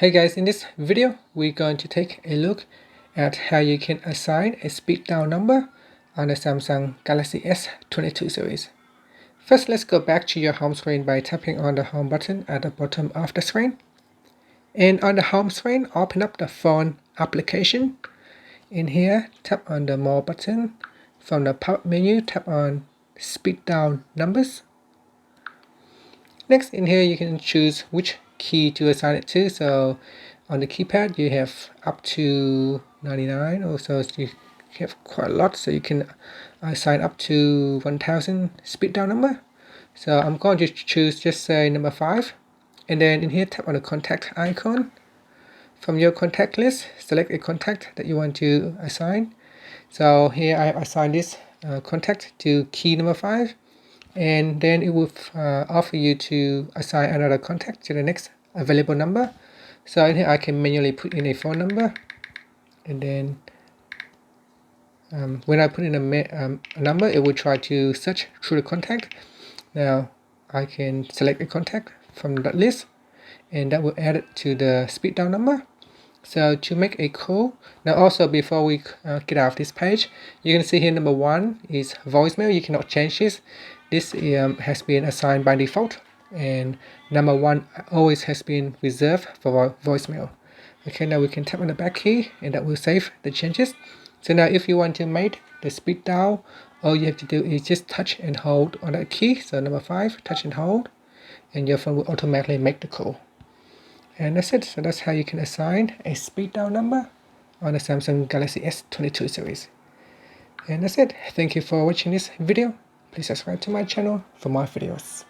Hey guys, in this video we're going to take a look at how you can assign a speed dial number on the Samsung Galaxy S22 series. First, let's go back to your home screen by tapping on the home button at the bottom of the screen. And on the home screen, open up the phone application. In here, tap on the More button. From the pop-up menu, tap on Speed Dial Numbers. Next, in here you can choose which key to assign it to. So on the keypad you have up to 99, also you have quite a lot, so you can assign up to 1000 speed dial number. So I'm going to choose just say number 5, and then in here tap on the contact icon. From your contact list, select a contact that you want to assign. So here I have assigned this contact to key number 5, and then it will offer you to assign another contact to the next available number. So in here I can manually put in a phone number, and then when I put in a number, it will try to search through the contact. Now I can select a contact from that list, and that will add it to the speed dial number. So to make a call, now also before we get out of this page, you can see here number 1 is voicemail. You cannot change this. This has been assigned by default, and number 1 always has been reserved for voicemail. Okay, now we can tap on the back key, and that will save the changes. So now if you want to make the speed dial, all you have to do is just touch and hold on that key. So number 5, touch and hold, and your phone will automatically make the call. And that's it. So that's how you can assign a speed dial number on the Samsung Galaxy S22 series. And that's it. Thank you for watching this video. Please subscribe to my channel for more videos.